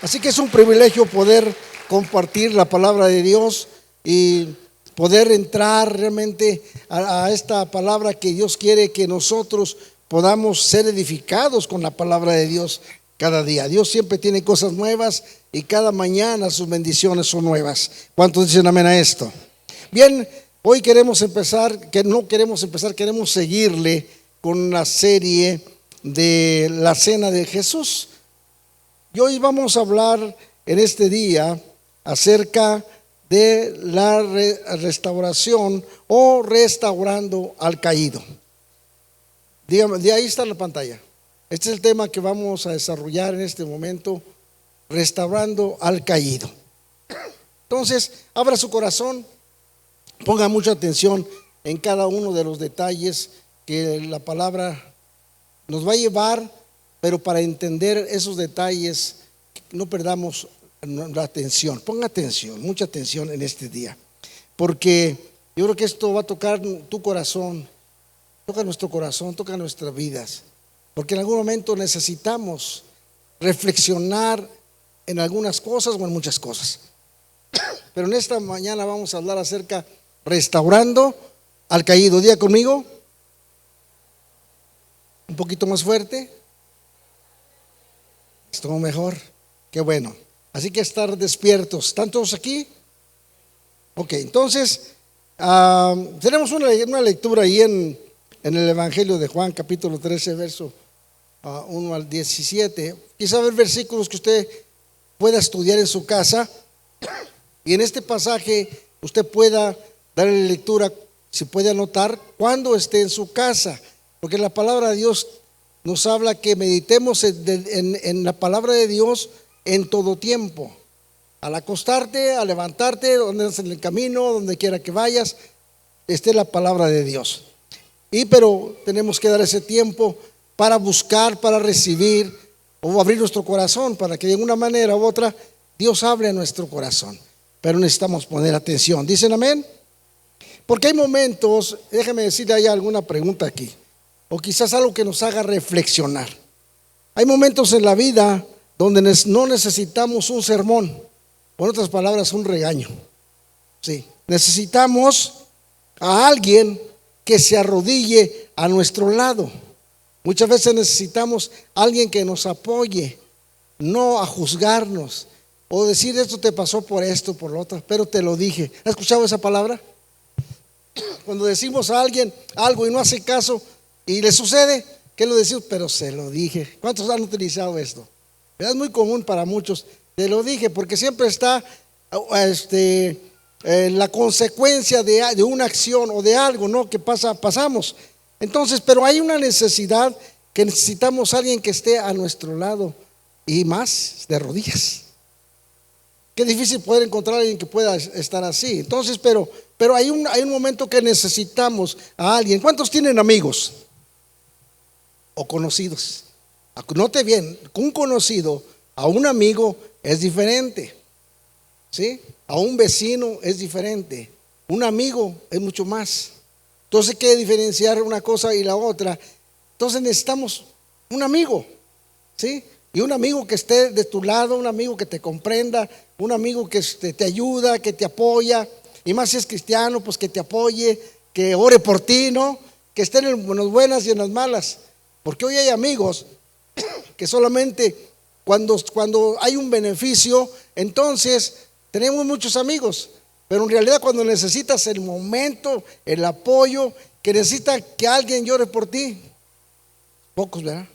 Así que es un privilegio poder compartir la palabra de Dios y poder entrar realmente a esta palabra que Dios quiere que nosotros podamos ser edificados con la palabra de Dios cada día. Dios siempre tiene cosas nuevas y cada mañana sus bendiciones son nuevas. ¿Cuántos dicen amén a esto? Bien, hoy queremos empezar, queremos seguirle con la serie de la cena de Jesús. Y hoy vamos a hablar en este día acerca de la restauración o restaurando al caído. Dígame, de ahí está la pantalla. Este es el tema que vamos a desarrollar en este momento, restaurando al caído. Entonces, abra su corazón, ponga mucha atención en cada uno de los detalles que la palabra nos va a llevar, pero para entender esos detalles no perdamos la atención. Ponga atención, mucha atención en este día, porque yo creo que esto va a tocar tu corazón, toca nuestro corazón, toca nuestras vidas, porque en algún momento necesitamos reflexionar en algunas cosas o en muchas cosas. Pero en esta mañana vamos a hablar acerca restaurando al caído. Diga conmigo, un poquito más fuerte. Estuvo mejor, qué bueno. Así que estar despiertos. ¿Están todos aquí? Ok, entonces tenemos una lectura ahí en el Evangelio de Juan, capítulo 13, verso 1 al 17. Quizá haber versículos que usted pueda estudiar en su casa y en este pasaje usted pueda darle lectura, si puede anotar, cuando esté en su casa, porque la palabra de Dios nos habla que meditemos en la palabra de Dios en todo tiempo. Al acostarte, al levantarte, donde estés en el camino, donde quiera que vayas, esté la palabra de Dios. Pero tenemos que dar ese tiempo para buscar, para recibir o abrir nuestro corazón, para que de una manera u otra Dios hable a nuestro corazón. Pero necesitamos poner atención. ¿Dicen amén? Porque hay momentos, déjeme decirle, hay alguna pregunta aquí, o quizás algo que nos haga reflexionar. Hay momentos en la vida donde no necesitamos un sermón, o en otras palabras, un regaño. Sí, necesitamos a alguien que se arrodille a nuestro lado. Muchas veces necesitamos a alguien que nos apoye, no a juzgarnos o decir esto te pasó por esto, por lo otro, pero te lo dije. ¿Has escuchado esa palabra? Cuando decimos a alguien algo y no hace caso y le sucede, ¿qué lo decimos? Pero se lo dije. ¿Cuántos han utilizado esto? Es muy común para muchos. Te lo dije, porque siempre está la consecuencia de una acción o de algo, ¿no? Que pasamos. Entonces, pero hay una necesidad que necesitamos a alguien que esté a nuestro lado y más de rodillas. Qué difícil poder encontrar a alguien que pueda estar así. Entonces, pero hay un momento que necesitamos a alguien. ¿Cuántos tienen amigos o conocidos? Note bien, un conocido a un amigo es diferente, ¿sí? A un vecino es diferente. Un amigo es mucho más. Entonces hay que diferenciar una cosa y la otra. Entonces necesitamos un amigo, ¿sí? Y un amigo que esté de tu lado, un amigo que te comprenda, un amigo que te ayuda, que te apoya, y más si es cristiano, pues que te apoye, que ore por ti, ¿no? Que estén en las buenas y en las malas. Porque hoy hay amigos que solamente cuando hay un beneficio, entonces tenemos muchos amigos, pero en realidad cuando necesitas el momento, el apoyo, que necesita que alguien llore por ti, pocos, ¿verdad?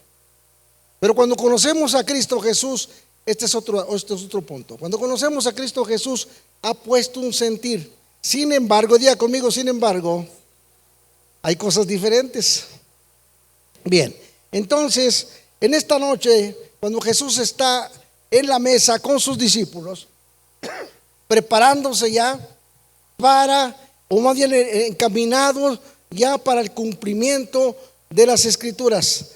Pero cuando conocemos a Cristo Jesús, este es otro punto. Cuando conocemos a Cristo Jesús, ha puesto un sentir. Sin embargo, diga conmigo, sin embargo, hay cosas diferentes. Bien, entonces, en esta noche, cuando Jesús está en la mesa con sus discípulos, preparándose ya para, o más bien encaminados ya para el cumplimiento de las Escrituras.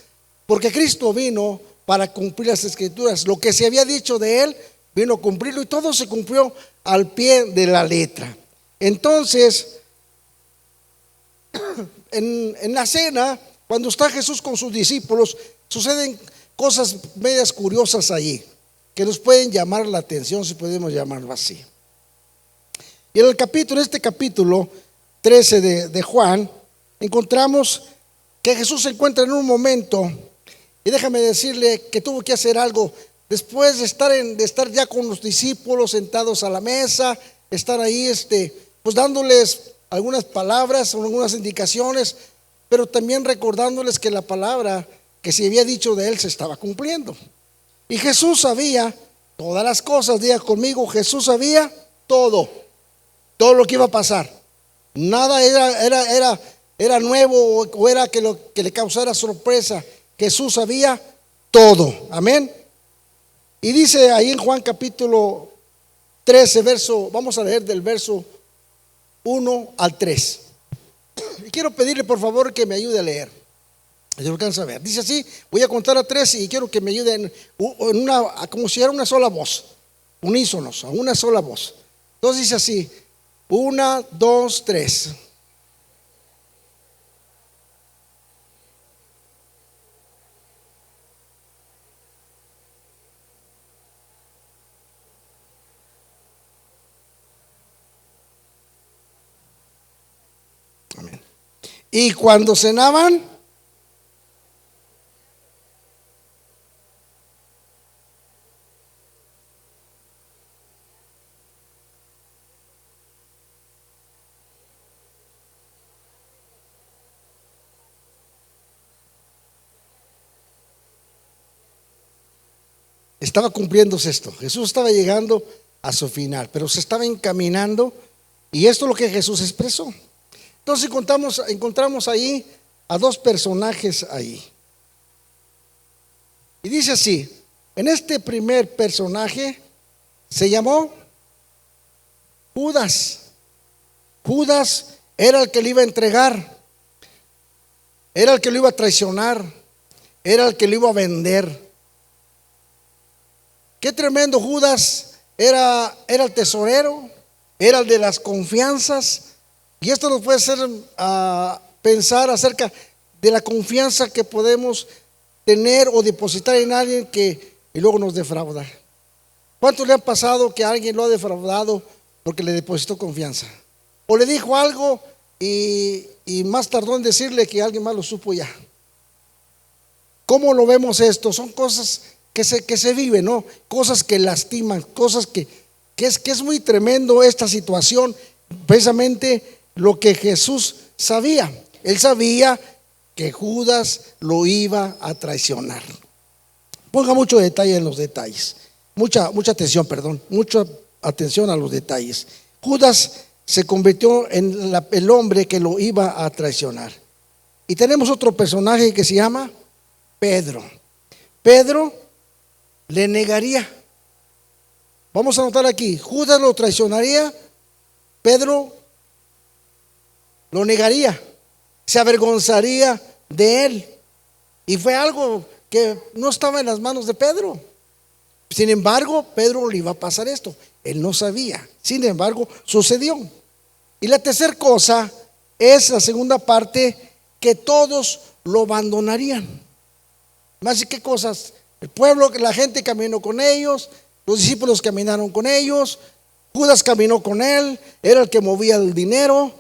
Porque Cristo vino para cumplir las Escrituras. Lo que se había dicho de Él, vino a cumplirlo y todo se cumplió al pie de la letra. Entonces, en la cena, cuando está Jesús con sus discípulos, suceden cosas medias curiosas allí. que nos pueden llamar la atención, si podemos llamarlo así. Y en este capítulo 13 de Juan, encontramos que Jesús se encuentra en un momento, y déjame decirle que tuvo que hacer algo después de estar ya con los discípulos sentados a la mesa, estar ahí pues dándoles algunas palabras, algunas indicaciones, pero también recordándoles que la palabra que se había dicho de él se estaba cumpliendo. Y Jesús sabía todas las cosas. Diga conmigo: Jesús sabía todo lo que iba a pasar. Nada era nuevo o era que le causara sorpresa. Jesús sabía todo. Amén. Y dice ahí en Juan capítulo 13, vamos a leer del verso 1 al 3. Y quiero pedirle por favor que me ayude a leer. Se alcanza a ver. Dice así: voy a contar a 3 y quiero que me ayuden como si era una sola voz, unísonos, a una sola voz. Entonces dice así: 1, 2, 3. Amén. Y cuando cenaban, estaba cumpliéndose esto. Jesús estaba llegando a su final, pero se estaba encaminando, y esto es lo que Jesús expresó. Entonces encontramos ahí a dos personajes ahí. Y dice así: en este primer personaje se llamó Judas. Judas era el que le iba a entregar, era el que lo iba a traicionar, era el que lo iba a vender. Qué tremendo. Judas era el tesorero, era el de las confianzas. Y esto nos puede hacer pensar acerca de la confianza que podemos tener o depositar en alguien y luego nos defrauda. ¿Cuánto le ha pasado que alguien lo ha defraudado porque le depositó confianza? O le dijo algo y más tardó en decirle que alguien más lo supo ya. ¿Cómo lo vemos esto? Son cosas que se viven, ¿no? Cosas que lastiman, cosas que es muy tremendo esta situación. Precisamente lo que Jesús sabía. Él sabía que Judas lo iba a traicionar. Ponga mucho detalle en los detalles. Mucha atención, mucha atención a los detalles. Judas se convirtió en el hombre que lo iba a traicionar. Y tenemos otro personaje que se llama Pedro. Pedro le negaría. Vamos a anotar aquí: Judas lo traicionaría, Pedro lo negaría, se avergonzaría de él. Y fue algo que no estaba en las manos de Pedro. Sin embargo, Pedro le iba a pasar esto. Él no sabía. Sin embargo, sucedió. Y la tercera cosa es la segunda parte: que todos lo abandonarían. Más que cosas. El pueblo, la gente caminó con ellos, los discípulos caminaron con ellos, Judas caminó con él, era el que movía el dinero.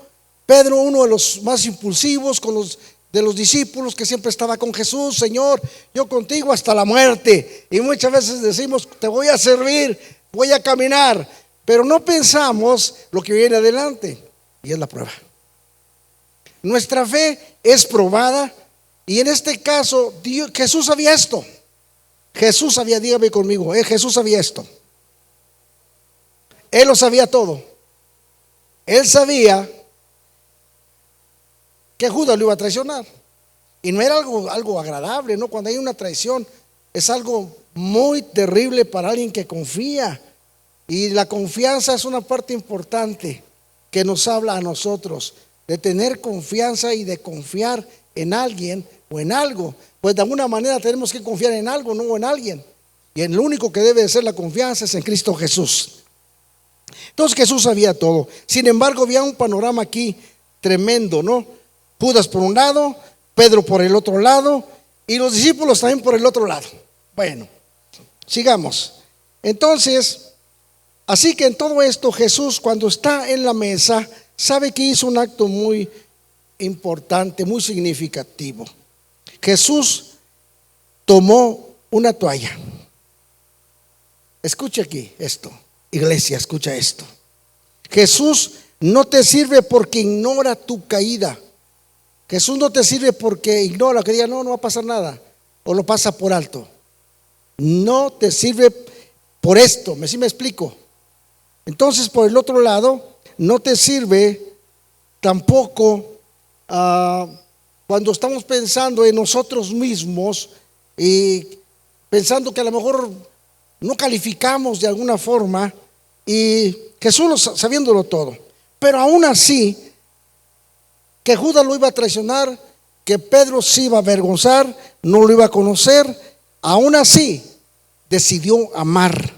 Pedro, uno de los más impulsivos de los discípulos, que siempre estaba con Jesús: Señor, yo contigo hasta la muerte. Y muchas veces decimos: te voy a servir, voy a caminar, pero no pensamos lo que viene adelante, y es la prueba. Nuestra fe es probada, y en este caso Jesús sabía esto. Jesús sabía, dígame conmigo, Jesús sabía esto. Él lo sabía todo. Él sabía que Judas lo iba a traicionar. Y no era algo agradable, ¿no? Cuando hay una traición es algo muy terrible para alguien que confía. Y la confianza es una parte importante que nos habla a nosotros, de tener confianza y de confiar en alguien o en algo. Pues de alguna manera tenemos que confiar en algo, no en alguien. Y el único que debe de ser la confianza es en Cristo Jesús. Entonces Jesús sabía todo. Sin embargo, había un panorama aquí tremendo, ¿no? Judas por un lado, Pedro por el otro lado, y los discípulos también por el otro lado. Bueno, sigamos. Entonces, así que en todo esto Jesús, cuando está en la mesa, sabe que hizo un acto muy importante, muy significativo. Jesús tomó una toalla. Escucha aquí esto, iglesia, escucha esto. Jesús no te sirve porque ignora tu caída. Jesús no te sirve porque ignora, que diga no va a pasar nada, o lo pasa por alto. No te sirve por esto, ¿sí me explico? Entonces, por el otro lado, no te sirve tampoco cuando estamos pensando en nosotros mismos y pensando que a lo mejor no calificamos de alguna forma, y Jesús sabiéndolo todo, pero aún así que Judas lo iba a traicionar, que Pedro se iba a avergonzar, no lo iba a conocer, aún así decidió amar,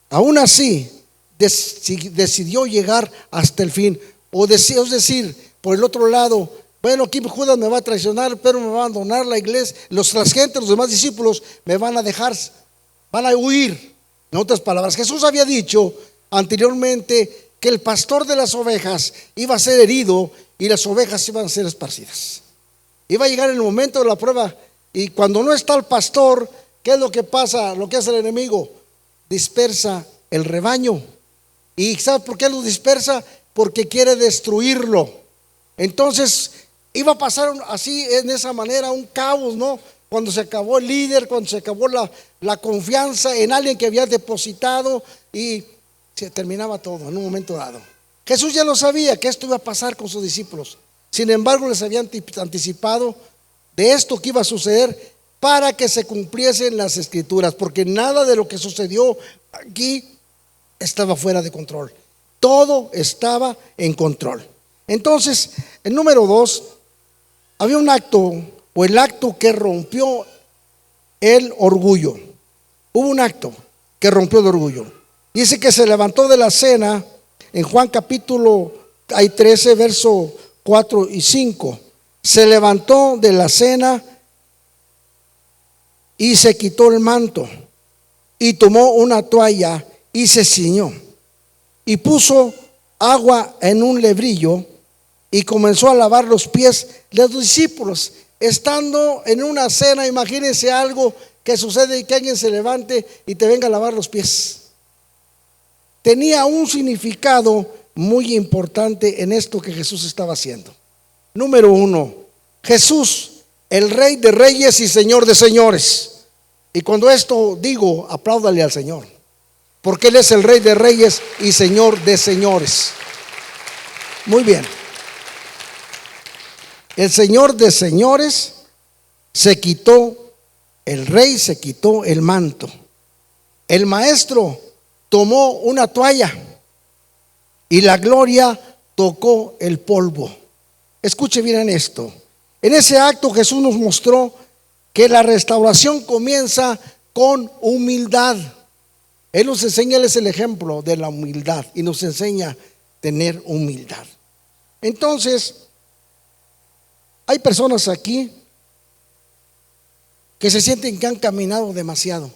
aún así decidió llegar hasta el fin. Es decir, por el otro lado, bueno, aquí Judas me va a traicionar, Pedro me va a abandonar, la iglesia, las gentes, los demás discípulos me van a dejar, van a huir. En otras palabras, Jesús había dicho anteriormente que el pastor de las ovejas iba a ser herido y las ovejas iban a ser esparcidas. Iba a llegar el momento de la prueba, y cuando no está el pastor, ¿qué es lo que pasa? Lo que hace el enemigo, dispersa el rebaño. ¿Y sabe por qué lo dispersa? Porque quiere destruirlo. Entonces iba a pasar así, en esa manera, un caos, ¿no? Cuando se acabó el líder, cuando se acabó la confianza en alguien que había depositado, y se terminaba todo en un momento dado. Jesús ya lo sabía que esto iba a pasar con sus discípulos. Sin embargo, les había anticipado de esto que iba a suceder para que se cumpliesen las escrituras, porque nada de lo que sucedió aquí estaba fuera de control. Todo estaba en control. Entonces, el número 2, había un acto, o el acto que rompió el orgullo. Hubo un acto que rompió el orgullo. Dice que se levantó de la cena en Juan capítulo 13, verso 4 y 5. Se levantó de la cena y se quitó el manto y tomó una toalla y se ciñó y puso agua en un lebrillo y comenzó a lavar los pies de los discípulos. Estando en una cena, imagínense algo que sucede y que alguien se levante y te venga a lavar los pies. Tenía un significado muy importante en esto que Jesús estaba haciendo. Número 1, Jesús, el Rey de Reyes y Señor de Señores. Y cuando esto digo, apláudale al Señor, porque Él es el Rey de Reyes y Señor de Señores. Muy bien. El Señor de Señores se quitó, el Rey se quitó el manto. El Maestro tomó una toalla y la gloria tocó el polvo. Escuche bien esto. En ese acto Jesús nos mostró que la restauración comienza con humildad. Él nos enseña, Él es el ejemplo de la humildad y nos enseña a tener humildad. Entonces, hay personas aquí que se sienten que han caminado demasiado.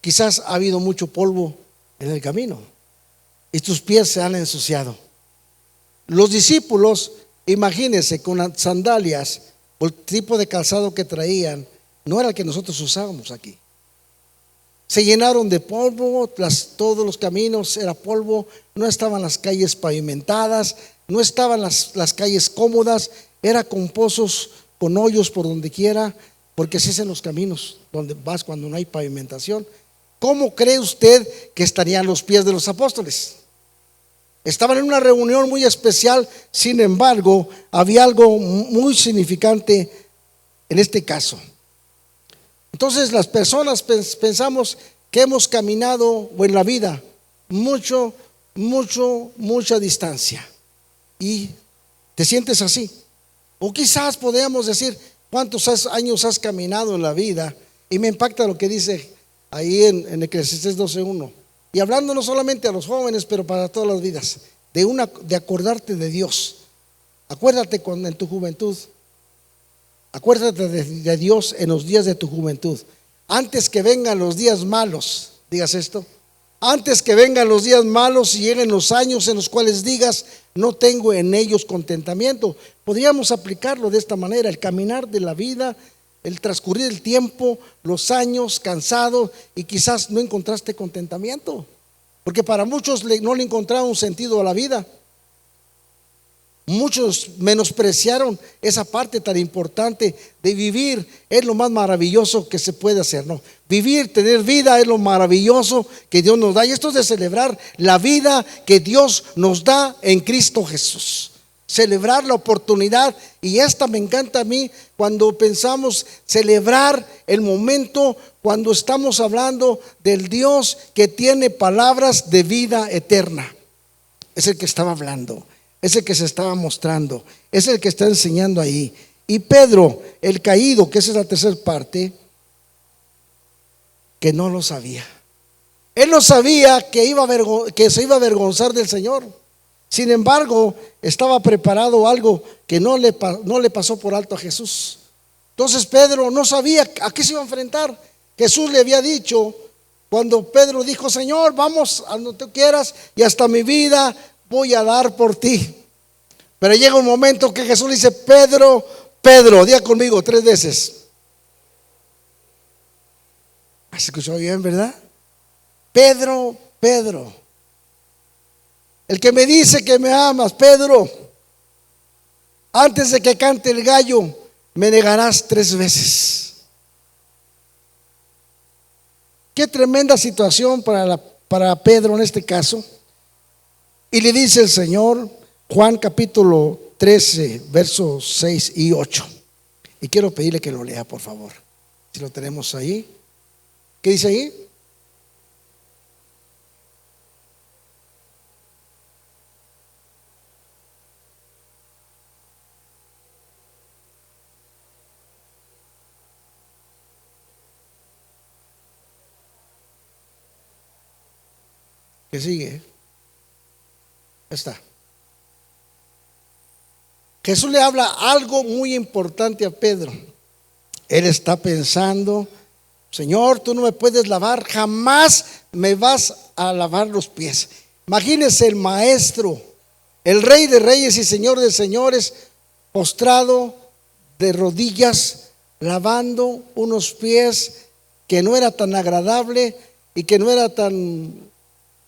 Quizás ha habido mucho polvo en el camino y tus pies se han ensuciado. Los discípulos, imagínense, con las sandalias o el tipo de calzado que traían, no era el que nosotros usábamos aquí. Se llenaron de polvo, todos los caminos era polvo, no estaban las calles pavimentadas, no estaban las calles cómodas, era con pozos, con hoyos por donde quiera, porque así es en los caminos donde vas cuando no hay pavimentación. ¿Cómo cree usted que estarían los pies de los apóstoles? Estaban en una reunión muy especial, sin embargo, había algo muy significante en este caso. Entonces las personas pensamos que hemos caminado o en la vida mucha distancia y te sientes así. O quizás podríamos decir, ¿cuántos años has caminado en la vida? Y me impacta lo que dice ahí en Eclesiastés 12:1. Y hablando no solamente a los jóvenes, pero para todas las vidas, de acordarte de Dios. Acuérdate en tu juventud. Acuérdate de Dios en los días de tu juventud, antes que vengan los días malos, Digas esto. Antes que vengan los días malos y lleguen los años en los cuales digas, no tengo en ellos contentamiento. Podríamos aplicarlo de esta manera: el caminar de la vida, el transcurrir el tiempo, los años, cansado, y quizás no encontraste contentamiento, porque para muchos no le encontraron un sentido a la vida. Muchos menospreciaron esa parte tan importante de vivir. Es lo más maravilloso que se puede hacer, ¿no? Vivir, tener vida es lo maravilloso que Dios nos da. Y esto es de celebrar la vida que Dios nos da en Cristo Jesús. Celebrar la oportunidad. Y esta me encanta a mí cuando pensamos celebrar el momento, cuando estamos hablando del Dios que tiene palabras de vida eterna. Es el que estaba hablando, es el que se estaba mostrando, es el que está enseñando ahí. Y Pedro, el caído, que esa es la tercera parte, que no lo sabía. Él no sabía que se iba a avergonzar del Señor. Sin embargo, estaba preparado algo que no le pasó por alto a Jesús. Entonces Pedro no sabía a qué se iba a enfrentar. Jesús le había dicho, cuando Pedro dijo: Señor, vamos a donde tú quieras y hasta mi vida voy a dar por ti. Pero llega un momento que Jesús le dice: Pedro, Pedro, diga conmigo 3 veces. ¿Se escuchó bien, verdad? Pedro, Pedro, el que me dice que me amas, Pedro, antes de que cante el gallo, me negarás 3 veces. Qué tremenda situación para Pedro en este caso. Y le dice el Señor, Juan capítulo 13, versos 6 y 8. Y quiero pedirle que lo lea, por favor, si lo tenemos ahí. ¿Qué dice ahí? ¿Qué sigue? Está. Jesús le habla algo muy importante a Pedro. Él está pensando: Señor, tú no me puedes lavar, jamás me vas a lavar los pies. Imagínese el maestro, el rey de reyes y señor de señores, postrado de rodillas, lavando unos pies que no era tan agradable y que no era tan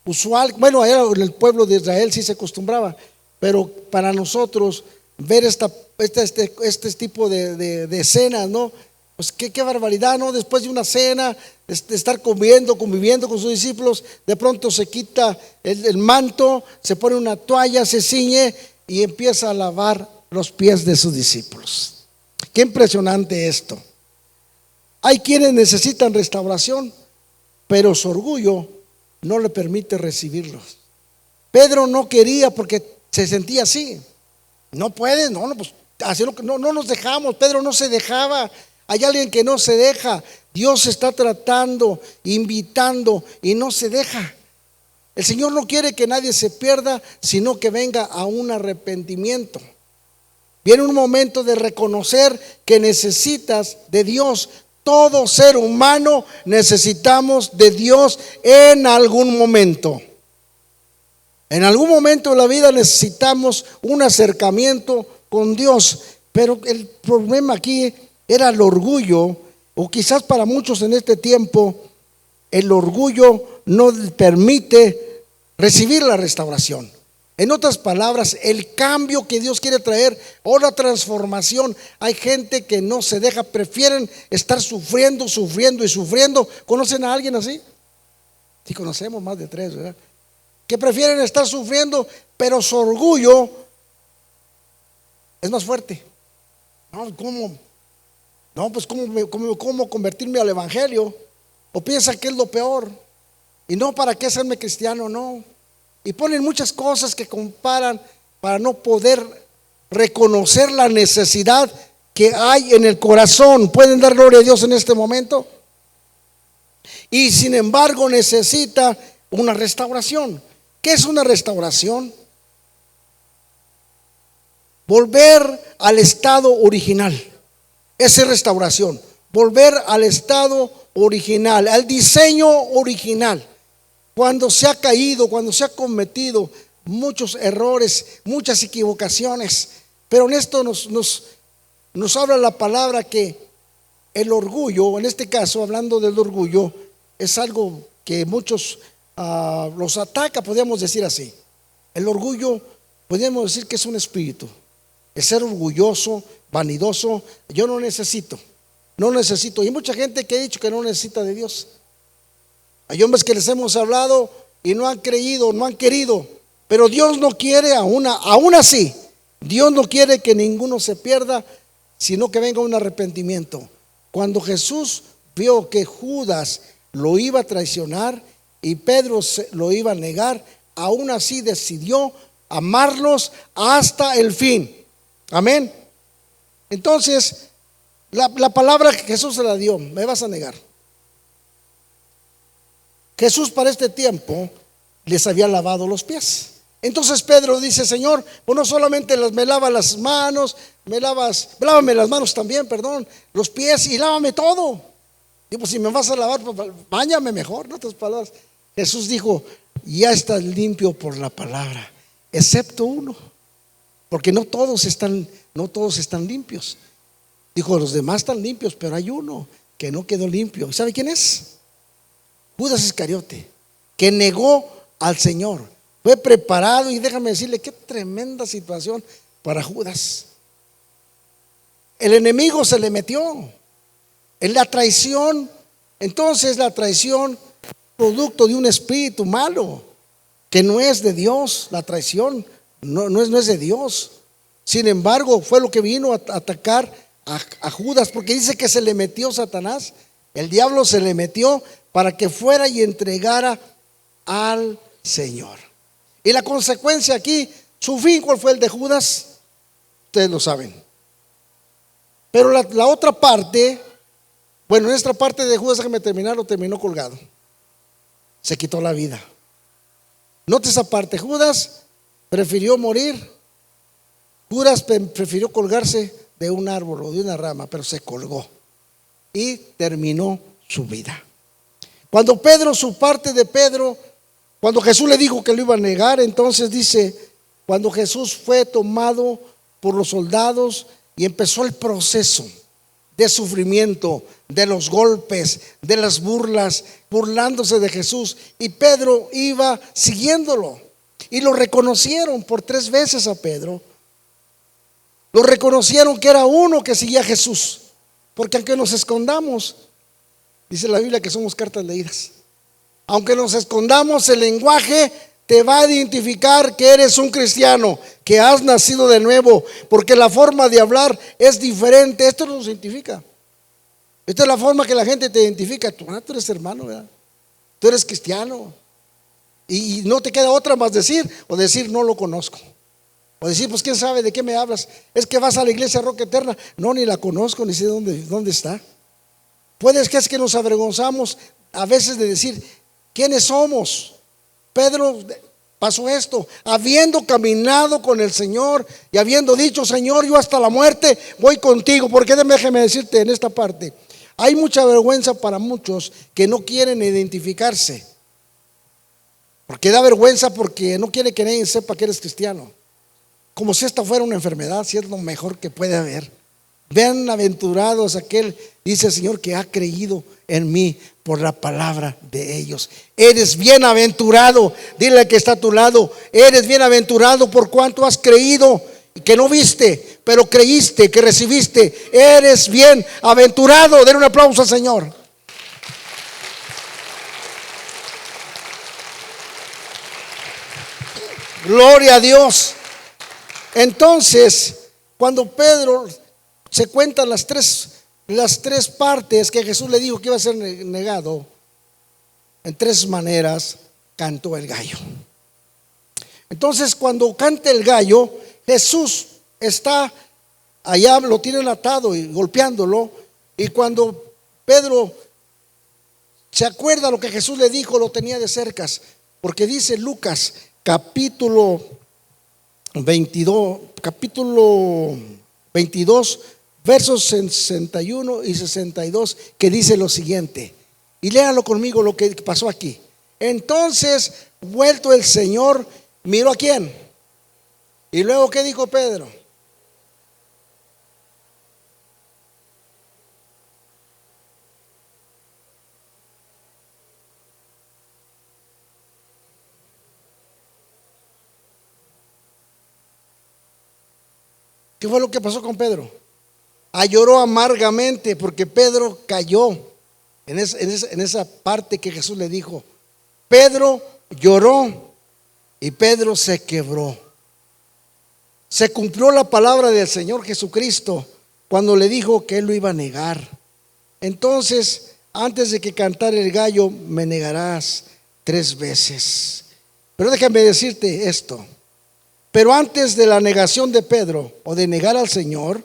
usual. Bueno, allá en el pueblo de Israel sí se acostumbraba, pero para nosotros ver este tipo de escenas, ¿no? Pues qué barbaridad, ¿no? Después de una cena, de estar conviviendo con sus discípulos, de pronto se quita el manto, se pone una toalla, se ciñe y empieza a lavar los pies de sus discípulos. Qué impresionante esto. Hay quienes necesitan restauración, pero su orgullo no le permite recibirlos. Pedro no quería porque se sentía así. No puedes, no, pues así no nos dejamos. Pedro no se dejaba. Hay alguien que no se deja. Dios está tratando, invitando y no se deja. El Señor no quiere que nadie se pierda, sino que venga a un arrepentimiento. Viene un momento de reconocer que necesitas de Dios. Todo ser humano necesitamos de Dios en algún momento. En algún momento de la vida necesitamos un acercamiento con Dios. Pero el problema aquí era el orgullo, o quizás para muchos en este tiempo, el orgullo no permite recibir la restauración. En otras palabras, el cambio que Dios quiere traer o la transformación, hay gente que no se deja, prefieren estar sufriendo y sufriendo. ¿Conocen a alguien así? Sí, conocemos más de 3, ¿verdad? Que prefieren estar sufriendo, pero su orgullo es más fuerte. No, ¿cómo? No, pues ¿cómo convertirme al evangelio? O piensa que es lo peor. Y no, ¿para qué hacerme cristiano? No. Y ponen muchas cosas que comparan para no poder reconocer la necesidad que hay en el corazón. ¿Pueden dar gloria a Dios en este momento? Y sin embargo necesita una restauración. ¿Qué es una restauración? Volver al estado original. Esa es restauración. Volver al estado original, al diseño original. Cuando se ha caído, cuando se ha cometido muchos errores, muchas equivocaciones, pero en esto nos habla la palabra que el orgullo, en este caso hablando del orgullo, es algo que muchos los ataca, podríamos decir así. El orgullo, podríamos decir que es un espíritu. El ser orgulloso, vanidoso, yo no necesito. Y hay mucha gente que ha dicho que no necesita de Dios. Hay hombres que les hemos hablado y no han creído, no han querido. Pero Dios no quiere, aún así, Dios no quiere que ninguno se pierda, sino que venga un arrepentimiento. Cuando Jesús vio que Judas lo iba a traicionar y Pedro lo iba a negar, aún así decidió amarlos hasta el fin. Amén. Entonces, la palabra que Jesús se la dio: me vas a negar. Jesús para este tiempo les había lavado los pies. Entonces Pedro dice: Señor, pues no solamente me lavas las manos, lávame las manos también, los pies, y lávame todo. Y pues si me vas a lavar, pues báñame mejor, en otras palabras. Jesús dijo: ya estás limpio por la palabra, excepto uno, porque no todos están limpios. Dijo: los demás están limpios, pero hay uno que no quedó limpio. ¿Sabe quién es? Judas Iscariote, que negó al Señor. Fue preparado, y déjame decirle, qué tremenda situación para Judas. El enemigo se le metió en la traición. Entonces la traición, producto de un espíritu malo, que no es de Dios. La traición no es de Dios. Sin embargo, fue lo que vino a atacar a Judas, porque dice que se le metió Satanás. El diablo se le metió para que fuera y entregara al Señor. Y la consecuencia aquí, su fin, ¿cuál fue el de Judas? Ustedes lo saben. Pero la otra parte, bueno, en esta parte de Judas, déjame terminar, lo terminó colgado. Se quitó la vida. Note esa parte: Judas prefirió morir. Judas prefirió colgarse de un árbol o de una rama, pero se colgó y terminó su vida. Cuando cuando Jesús le dijo que lo iba a negar, entonces dice: cuando Jesús fue tomado por los soldados y empezó el proceso de sufrimiento, de los golpes, de las burlas, burlándose de Jesús, y Pedro iba siguiéndolo, y lo reconocieron por 3 veces a Pedro. Lo reconocieron que era uno que seguía a Jesús, porque aunque nos escondamos, dice la Biblia que somos cartas leídas. Aunque nos escondamos, el lenguaje te va a identificar que eres un cristiano, que has nacido de nuevo, porque la forma de hablar es diferente. Esto nos identifica. Esta es la forma que la gente te identifica. Tú eres hermano, ¿verdad? Tú eres cristiano. Y no te queda otra más decir no lo conozco. O decir, pues quién sabe de qué me hablas. Es que vas a la iglesia Roca Eterna. No, ni la conozco, ni sé dónde está. Puedes que es que nos avergonzamos a veces de decir quiénes somos. Pedro pasó esto, habiendo caminado con el Señor y habiendo dicho: Señor, yo hasta la muerte voy contigo. Porque déjame decirte en esta parte, hay mucha vergüenza para muchos que no quieren identificarse, porque da vergüenza, porque no quiere que nadie sepa que eres cristiano, como si esta fuera una enfermedad, si es lo mejor que puede haber. Bienaventurados aquel, dice el Señor, que ha creído en mí por la palabra de ellos. Eres bienaventurado. Dile al que está a tu lado: eres bienaventurado por cuanto has creído, que no viste, pero creíste, que recibiste. Eres bienaventurado. Den un aplauso al Señor. Gloria a Dios. Entonces, cuando Pedro se cuentan las tres partes que Jesús le dijo que iba a ser negado, en 3 maneras cantó el gallo. Entonces, cuando canta el gallo, Jesús está allá, lo tienen atado y golpeándolo, y cuando Pedro se acuerda lo que Jesús le dijo, lo tenía de cerca, porque dice Lucas capítulo 22, versos 61 y 62, que dice lo siguiente: Y léalo conmigo lo que pasó aquí. Entonces, vuelto el Señor, miró a quién. Y luego, ¿qué dijo Pedro? ¿Qué fue lo que pasó con Pedro? Lloró amargamente porque Pedro cayó en esa parte que Jesús le dijo. Pedro lloró y Pedro se quebró. Se cumplió la palabra del Señor Jesucristo cuando le dijo que él lo iba a negar. Entonces, antes de que cantara el gallo, me negarás 3 veces. Pero déjame decirte esto. Pero antes de la negación de Pedro o de negar al Señor,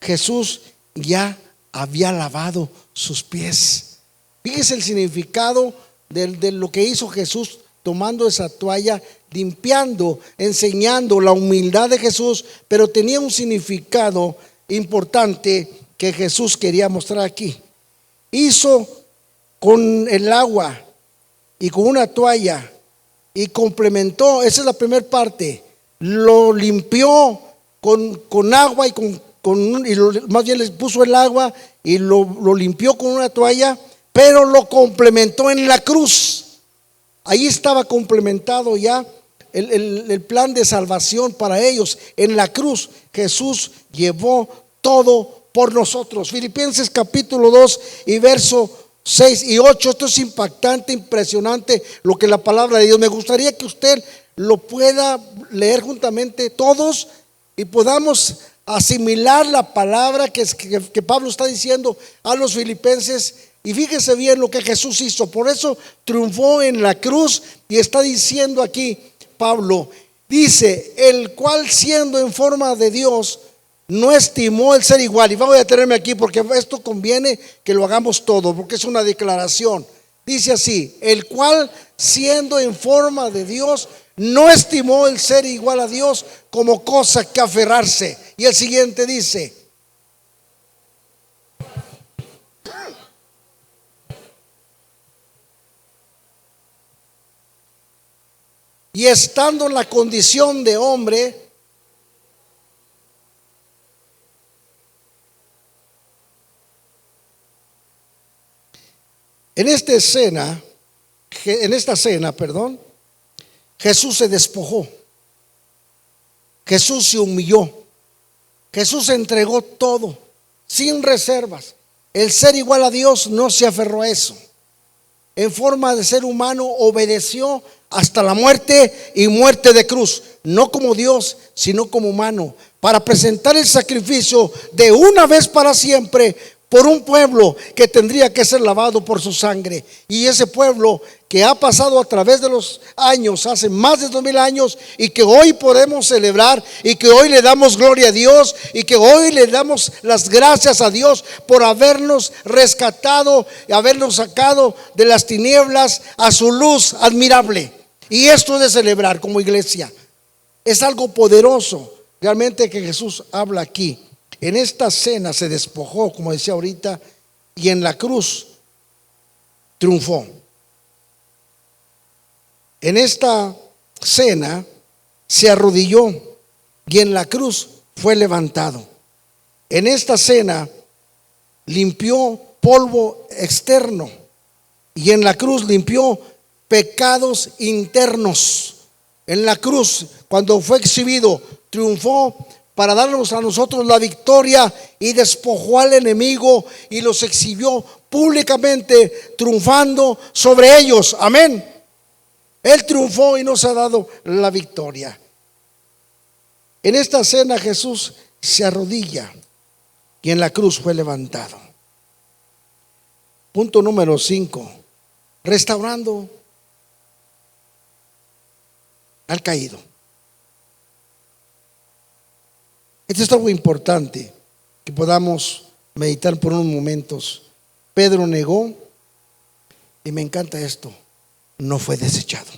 Jesús ya había lavado sus pies. Fíjese el significado de lo que hizo Jesús tomando esa toalla, limpiando, enseñando la humildad de Jesús, pero tenía un significado importante que Jesús quería mostrar aquí. Hizo con el agua y con una toalla y complementó, esa es la primera parte, lo limpió con agua y más bien les puso el agua y lo limpió con una toalla, pero lo complementó en la cruz. Ahí estaba complementado ya el plan de salvación para ellos. En la cruz Jesús llevó todo por nosotros. Filipenses capítulo 2 y verso 6 y 8. Esto es impactante, impresionante lo que la palabra de Dios. Me gustaría que usted lo pueda leer juntamente todos y podamos asimilar la palabra que Pablo está diciendo a los filipenses. Y fíjese bien lo que Jesús hizo. Por eso triunfó en la cruz. Y está diciendo aquí Pablo, dice, el cual siendo en forma de Dios, no estimó el ser igual. Y voy a detenerme aquí porque esto conviene que lo hagamos todo, porque es una declaración. Dice así, el cual siendo en forma de Dios, no estimó el ser igual a Dios como cosa que aferrarse. Y el siguiente dice, y estando en la condición de hombre, en esta cena, Jesús se despojó. Jesús se humilló. Jesús entregó todo, sin reservas. El ser igual a Dios no se aferró a eso. En forma de ser humano obedeció hasta la muerte y muerte de cruz, no como Dios, sino como humano, para presentar el sacrificio de una vez para siempre por un pueblo que tendría que ser lavado por su sangre. Y ese pueblo que ha pasado a través de los años, hace más de 2000 años, y que hoy podemos celebrar, y que hoy le damos gloria a Dios, y que hoy le damos las gracias a Dios por habernos rescatado y habernos sacado de las tinieblas a su luz admirable. Y esto es de celebrar como iglesia. Es algo poderoso realmente que Jesús habla aquí. En esta cena se despojó, como decía ahorita, y en la cruz triunfó. En esta cena se arrodilló y en la cruz fue levantado. En esta cena limpió polvo externo y en la cruz limpió pecados internos. En la cruz, cuando fue exhibido, triunfó para darnos a nosotros la victoria y despojó al enemigo y los exhibió públicamente, triunfando sobre ellos. Amén. Él triunfó y nos ha dado la victoria. En esta cena Jesús se arrodilla y en la cruz fue levantado. Punto número 5. Restaurando al caído. Esto es algo importante que podamos meditar por unos momentos. Pedro negó, y me encanta esto, no fue desechado.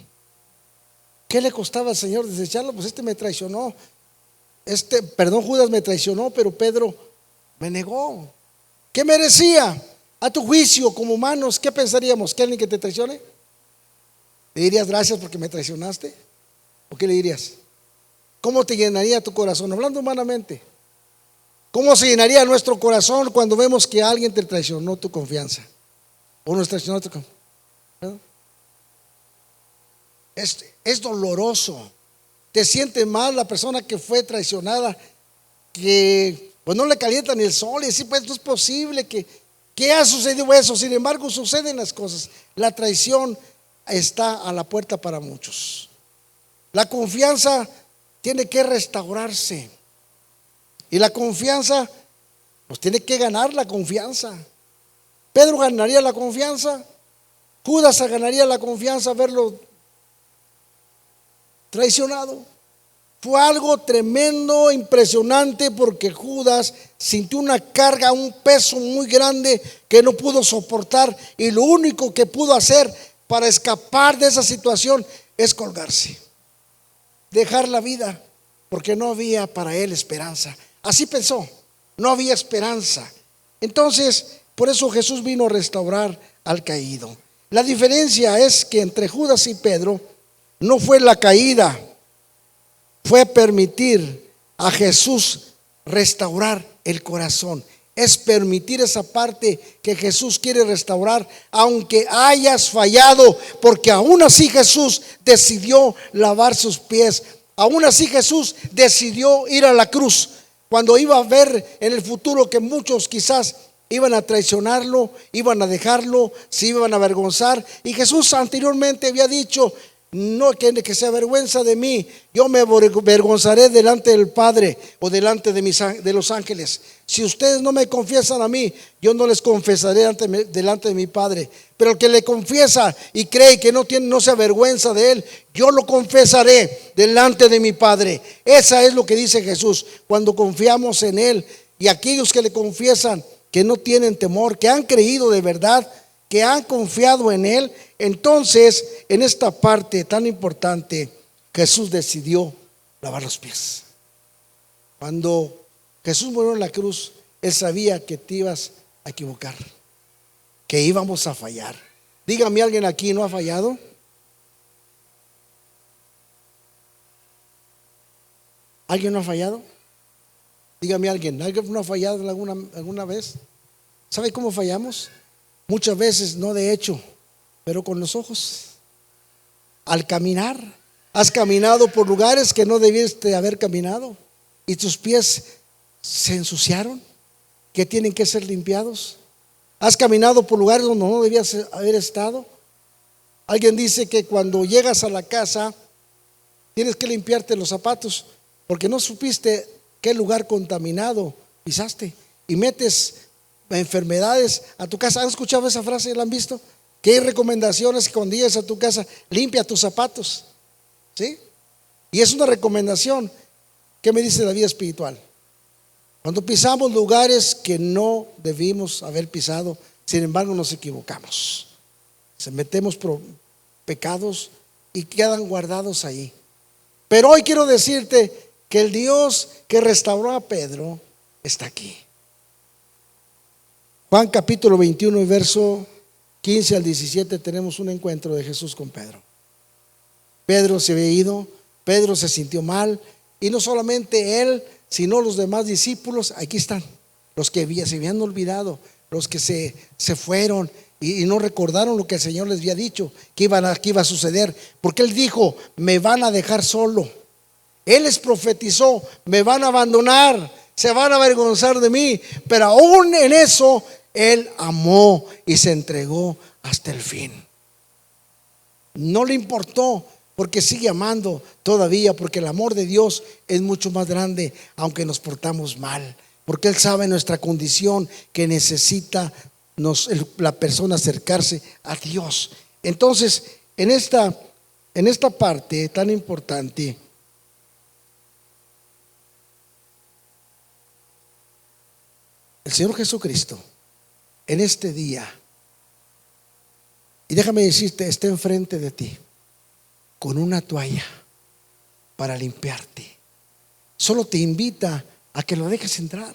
¿Qué le costaba al Señor desecharlo? Pues me traicionó. Judas me traicionó, pero Pedro me negó. ¿Qué merecía? A tu juicio, como humanos, ¿qué pensaríamos? ¿Que alguien que te traicione? ¿Le dirías gracias porque me traicionaste? ¿O qué le dirías? ¿Cómo te llenaría tu corazón? Hablando humanamente, ¿cómo se llenaría nuestro corazón cuando vemos que alguien te traicionó tu confianza? O nos traicionó tu confianza. ¿No? Es doloroso. Te siente mal la persona que fue traicionada, que pues no le calienta ni el sol, y así pues no es posible que ha sucedido eso. Sin embargo, suceden las cosas. La traición está a la puerta para muchos. La confianza tiene que restaurarse, y la confianza pues tiene que ganar la confianza. Pedro ganaría la confianza, Judas ganaría la confianza, verlo traicionado. Fue algo tremendo, impresionante, porque Judas sintió una carga, un peso muy grande que no pudo soportar, y lo único que pudo hacer para escapar de esa situación es colgarse, dejar la vida, porque no había para él esperanza. Así pensó, no había esperanza. Entonces, por eso Jesús vino a restaurar al caído. La diferencia es que entre Judas y Pedro no fue la caída, fue permitir a Jesús restaurar el corazón. Es permitir esa parte que Jesús quiere restaurar, aunque hayas fallado, porque aún así Jesús decidió lavar sus pies. Aún así Jesús decidió ir a la cruz, cuando iba a ver en el futuro que muchos quizás iban a traicionarlo, iban a dejarlo, se iban a avergonzar. Y Jesús anteriormente había dicho: no que se avergüenza de mí, yo me avergonzaré delante del Padre o delante de los ángeles. Si ustedes no me confiesan a mí, yo no les confesaré delante de mi Padre. Pero el que le confiesa y cree que no se avergüenza de él, yo lo confesaré delante de mi Padre. Esa es lo que dice Jesús. Cuando confiamos en él, y aquellos que le confiesan, que no tienen temor, que han creído de verdad, que han confiado en él, entonces en esta parte tan importante Jesús decidió lavar los pies. Cuando Jesús murió en la cruz, él sabía que te ibas a equivocar, que íbamos a fallar. Dígame, ¿alguien aquí no ha fallado? ¿Alguien no ha fallado? Dígame, ¿alguien no ha fallado alguna vez? ¿Sabe cómo fallamos? Muchas veces no de hecho, pero con los ojos. Al caminar, has caminado por lugares que no debiste haber caminado, y tus pies se ensuciaron, que tienen que ser limpiados. Has caminado por lugares donde no debías haber estado. Alguien dice que cuando llegas a la casa tienes que limpiarte los zapatos, porque no supiste qué lugar contaminado pisaste, y metes enfermedades a tu casa. ¿Han escuchado esa frase? ¿La han visto? Que hay recomendaciones que cuando llegues a tu casa, limpia tus zapatos, ¿sí? Y es una recomendación. ¿Qué me dice la vida espiritual? Cuando pisamos lugares que no debimos haber pisado, sin embargo nos equivocamos, metemos pecados y quedan guardados ahí. Pero hoy quiero decirte que el Dios que restauró a Pedro está aquí. Juan capítulo 21 y verso 15 al 17 tenemos un encuentro de Jesús con Pedro. Pedro se había ido, Pedro se sintió mal, y no solamente él, sino los demás discípulos. Aquí están los que se habían olvidado, los que se fueron y no recordaron lo que el Señor les había dicho que iba a suceder, porque él dijo: me van a dejar solo. Él les profetizó: me van a abandonar, se van a avergonzar de mí. Pero aún en eso él amó y se entregó hasta el fin. No le importó, porque sigue amando todavía, porque el amor de Dios es mucho más grande, aunque nos portamos mal, porque Él sabe nuestra condición, que necesita la persona acercarse a Dios. Entonces, en esta parte tan importante, el Señor Jesucristo en este día, y déjame decirte, está enfrente de ti con una toalla para limpiarte. Solo te invita a que lo dejes entrar.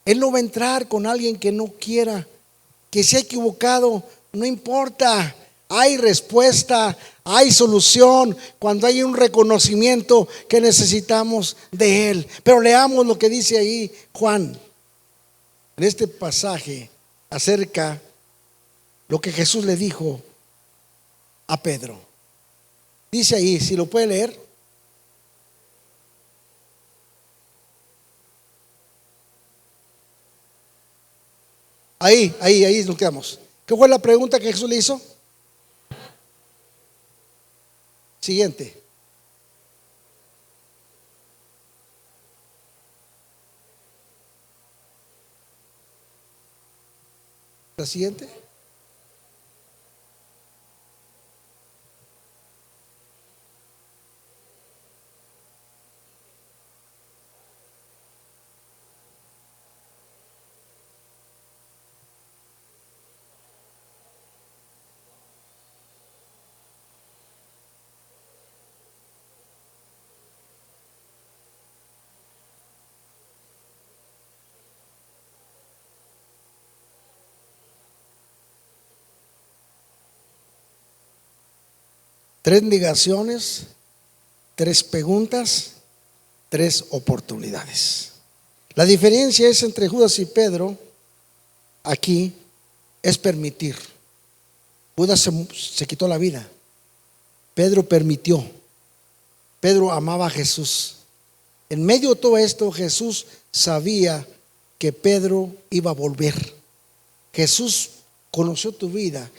Él no va a entrar con alguien que no quiera que se ha equivocado, no importa. Hay respuesta, hay solución cuando hay un reconocimiento que necesitamos de Él. Pero leamos lo que dice ahí Juan en este pasaje acerca lo que Jesús le dijo a Pedro. Dice ahí, si lo puede leer. Ahí nos quedamos. ¿Qué fue la pregunta que Jesús le hizo? Siguiente. La siguiente. Tres negaciones, tres preguntas, tres oportunidades. La diferencia es entre Judas y Pedro. Aquí es permitir. Judas se quitó la vida. Pedro permitió. Pedro amaba a Jesús. En medio de todo esto, Jesús sabía que Pedro iba a volver. Jesús conoció tu vida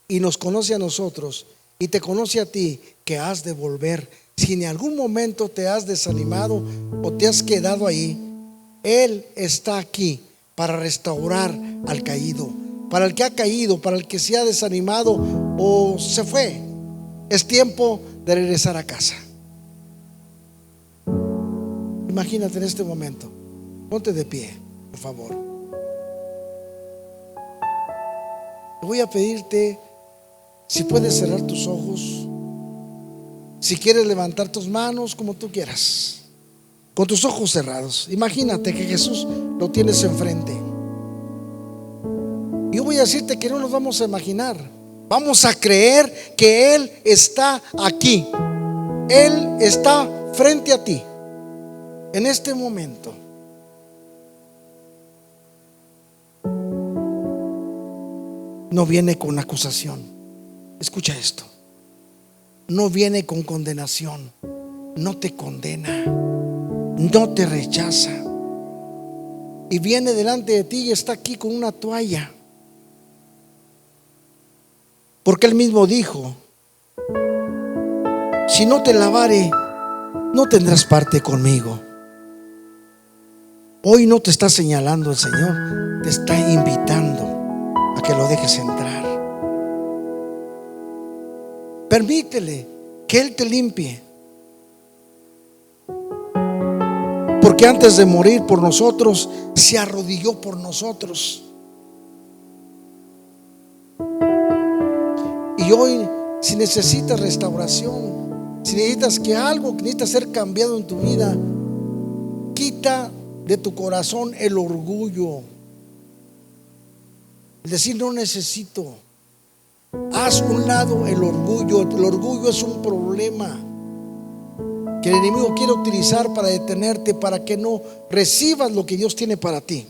y nos conoce a nosotros y te conoce a ti, que has de volver. Si en algún momento te has desanimado o te has quedado ahí, Él está aquí para restaurar al caído, para el que ha caído, para el que se ha desanimado o se fue. Es tiempo de regresar a casa. Imagínate en este momento. Ponte de pie, por favor. Voy a pedirte si puedes cerrar tus ojos, si quieres levantar tus manos, como tú quieras, con tus ojos cerrados. Imagínate que Jesús lo tienes enfrente. Yo voy a decirte que no nos vamos a imaginar, vamos a creer que Él está aquí. Él está frente a ti en este momento. No viene con acusación. Escucha esto. No viene con condenación. No te condena. No te rechaza. Y viene delante de ti y está aquí con una toalla. Porque Él mismo dijo: si no te lavare, no tendrás parte conmigo. Hoy no te está señalando el Señor, te está invitando a que lo dejes entrar. Permítele que Él te limpie, porque antes de morir por nosotros se arrodilló por nosotros. Y hoy, si necesitas restauración, si necesitas que algo que necesita ser cambiado en tu vida, quita de tu corazón el orgullo, el decir no necesito. Haz un lado el orgullo. El orgullo es un problema que el enemigo quiere utilizar para detenerte, para que no recibas lo que Dios tiene para ti.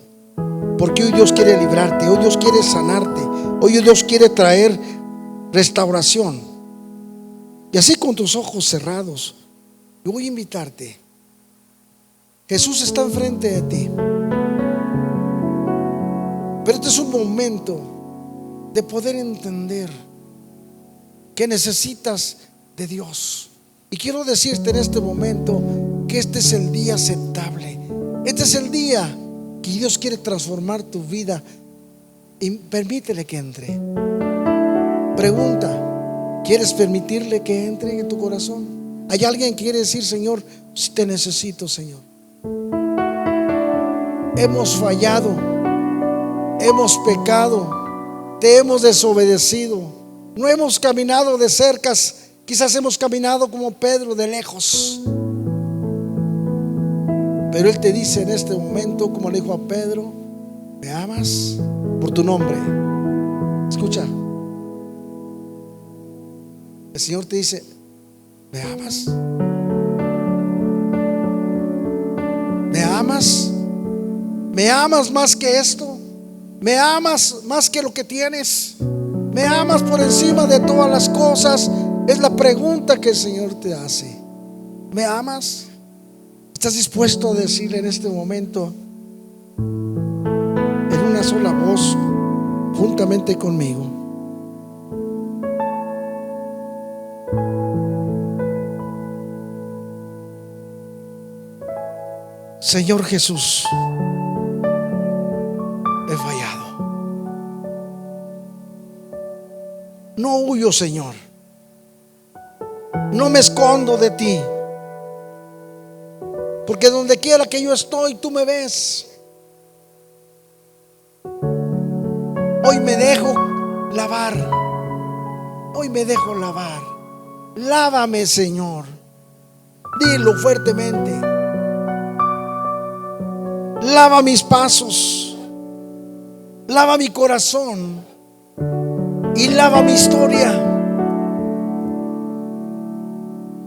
Porque hoy Dios quiere librarte, hoy Dios quiere sanarte, hoy Dios quiere traer restauración. Y así, con tus ojos cerrados, yo voy a invitarte. Jesús está enfrente de ti, pero este es un momento de poder entender que necesitas de Dios. Y quiero decirte en este momento que este es el día aceptable. Este es el día que Dios quiere transformar tu vida. Y permítele que entre. Pregunta: ¿quieres permitirle que entre en tu corazón? ¿Hay alguien que quiere decir: Señor, si te necesito, Señor? Hemos fallado, hemos pecado, te hemos desobedecido, no hemos caminado de cerca, quizás hemos caminado como Pedro, de lejos. Pero Él te dice en este momento, como le dijo a Pedro: ¿me amas? Por tu nombre, Escucha, el Señor te dice: ¿me amas? ¿Me amas? ¿Me amas más que esto? ¿Me amas más que lo que tienes? ¿Me amas por encima de todas las cosas? Es la pregunta que el Señor te hace. ¿Me amas? ¿Estás dispuesto a decirle en este momento, en una sola voz, juntamente conmigo? Señor Jesús, he fallado. No huyo, Señor. No me escondo de ti, porque donde quiera que yo estoy, tú me ves. Hoy me dejo lavar. Hoy me dejo lavar. Lávame, Señor. Dilo fuertemente. Lava mis pasos, lava mi corazón y lava mi historia.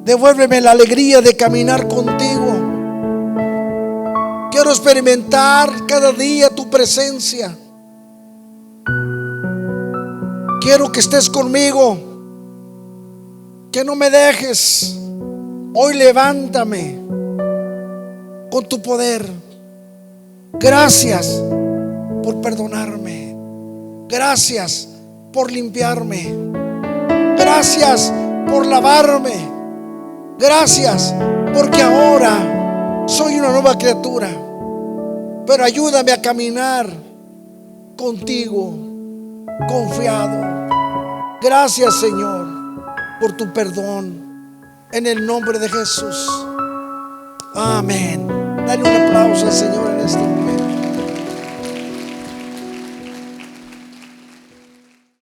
Devuélveme la alegría de caminar contigo. Quiero experimentar cada día tu presencia. Quiero que estés conmigo, que no me dejes. Hoy levántame con tu poder. Gracias por perdonarme. Gracias por limpiarme. Gracias por lavarme. Gracias porque ahora soy una nueva criatura. Pero ayúdame a caminar contigo confiado. Gracias, Señor, por tu perdón. En el nombre de Jesús. Amén. Dale un aplauso al Señor en este momento.